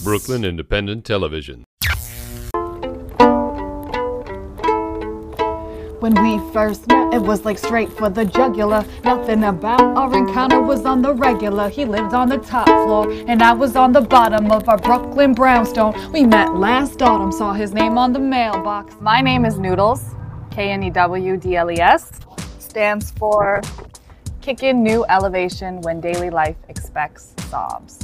Brooklyn Independent Television. When we first met, it was like straight for the jugular. Nothing about our encounter was on the regular. He lived on the top floor, and I was on the bottom of our Brooklyn brownstone. We met last autumn, saw his name on the mailbox. My name is Knewdles, Knewdles. Stands for Kickin' New Elevation When Daily Life Expects Sobs.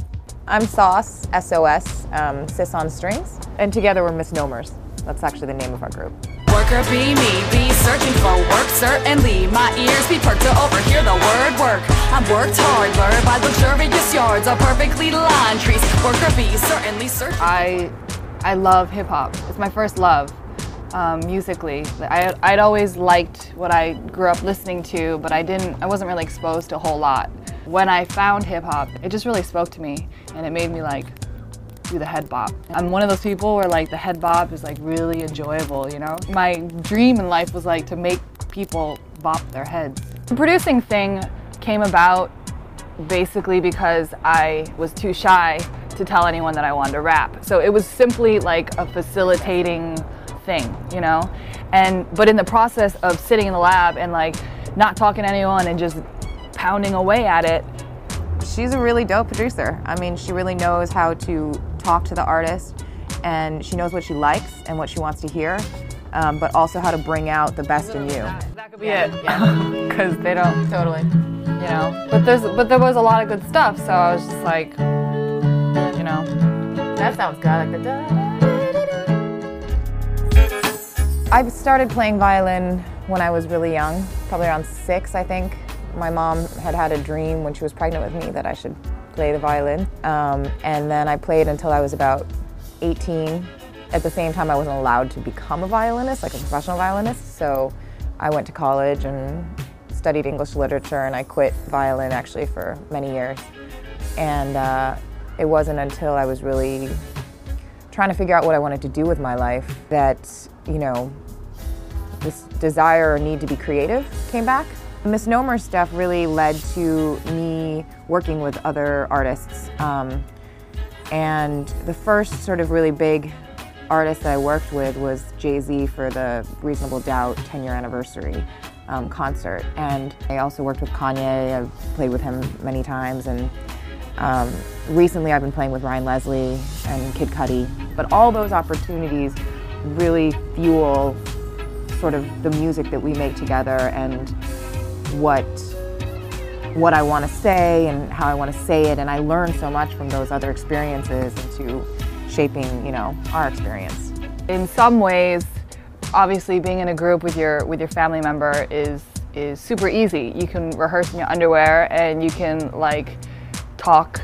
I'm Sos, S-O-S, Sis on Strings, and together we're Misnomers. That's actually the name of our group. Worker be me, be searching for work, certainly. My ears be perked to overhear the word work. I'm worked hard, lured by luxurious yards of perfectly lined trees. Worker be certainly searching. I love hip hop. It's my first love, musically. I'd always liked what I grew up listening to, but I wasn't really exposed to a whole lot. When I found hip hop, it just really spoke to me, and it made me like do the head bop. I'm one of those people where like the head bop is like really enjoyable, you know? My dream in life was like to make people bop their heads. The producing thing came about basically because I was too shy to tell anyone that I wanted to rap. So it was simply like a facilitating thing, you know? But in the process of sitting in the lab and like not talking to anyone and just pounding away at it. She's a really dope producer. I mean, she really knows how to talk to the artist, and she knows what she likes and what she wants to hear, but also how to bring out the best in you. That could be it, yeah. Because they don't, Totally. you know. But there was a lot of good stuff, so I was just like, you know. That sounds good. I like the I started playing violin when I was really young, probably around 6, I think. My mom had a dream when she was pregnant with me that I should play the violin. And then I played until I was about 18. At the same time, I wasn't allowed to become a violinist, like a professional violinist. So I went to college and studied English literature, and I quit violin actually for many years. And it wasn't until I was really trying to figure out what I wanted to do with my life that, you know, this desire or need to be creative came back. The Misnomer stuff really led to me working with other artists. And the first sort of really big artist that I worked with was Jay-Z for the Reasonable Doubt 10-year anniversary concert. And I also worked with Kanye. I've played with him many times. And recently I've been playing with Ryan Leslie and Kid Cudi. But all those opportunities really fuel sort of the music that we make together and what I want to say and how I want to say it, and I learned so much from those other experiences into shaping, you know, our experience. In some ways, obviously being in a group with your family member is super easy. You can rehearse in your underwear and you can like talk,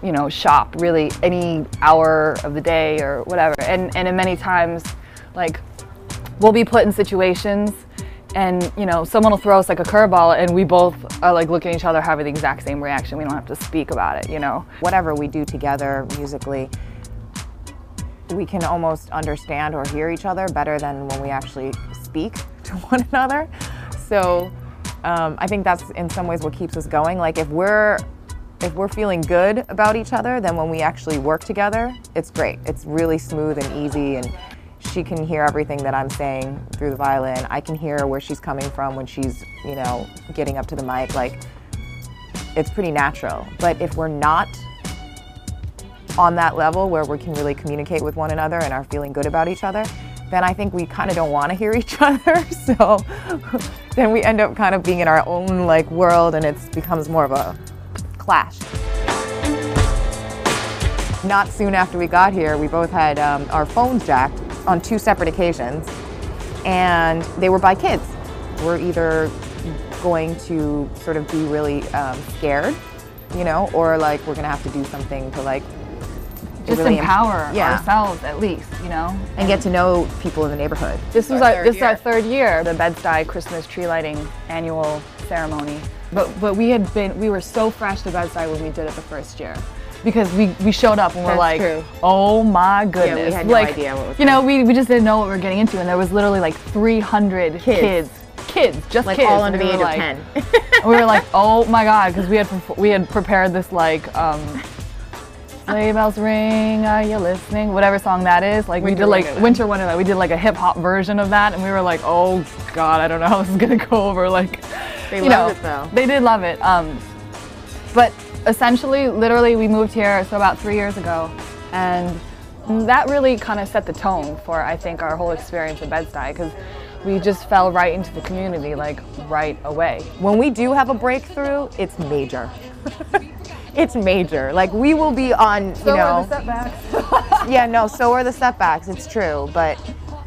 you know, shop really any hour of the day or whatever. And in many times, like, we'll be put in situations and, you know, someone will throw us like a curveball and we both are like looking at each other having the exact same reaction. We don't have to speak about it, you know. Whatever we do together musically, we can almost understand or hear each other better than when we actually speak to one another. So I think that's in some ways what keeps us going. Like if we're feeling good about each other, then when we actually work together, it's great. It's really smooth and easy, and she can hear everything that I'm saying through the violin. I can hear where she's coming from when she's, you know, getting up to the mic. Like, it's pretty natural. But if we're not on that level where we can really communicate with one another and are feeling good about each other, then I think we kind of don't want to hear each other. So then we end up kind of being in our own like world, and it becomes more of a clash. Not soon after we got here, we both had our phones jacked on 2 separate occasions, and they were by kids. We're either going to sort of be really scared, you know, or like we're gonna have to do something to like just really empower ourselves at least, you know, and get to know people in the neighborhood. This is our 3rd year, the Bed-Stuy Christmas tree lighting annual ceremony. But we were so fresh to Bed-Stuy when we did it the first year. Because we showed up and we're like, true. Oh my goodness. Yeah, we had no like, idea what was you know, we just didn't know what we were getting into, and there was literally like 300 kids, just like kids. all under the age of like, 10. And we were like, oh my God, because we had prepared this like Sleigh bells ring, are you listening? Whatever song that is. Like we did like Winter Wonderland. We did like a hip hop version of that, and we were like, oh God, I don't know how this is gonna go over. Like, They loved it though. They did love it. But essentially, literally, we moved here so about 3 years ago, and that really kind of set the tone for, I think, our whole experience at Bed-Stuy, because we just fell right into the community, like, right away. When we do have a breakthrough, it's major. It's major. Like, we will be on, you know. Are the setbacks. Yeah, no, so are the setbacks, it's true. But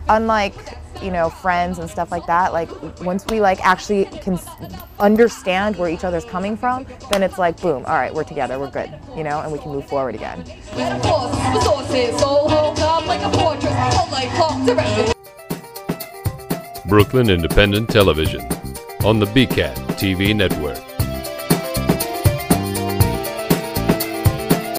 unlike, you know, friends and stuff like that, like, once we, like, actually can understand where each other's coming from, then it's like, boom, all right, we're together, we're good, you know, and we can move forward again. Brooklyn Independent Television on the BCAT TV network.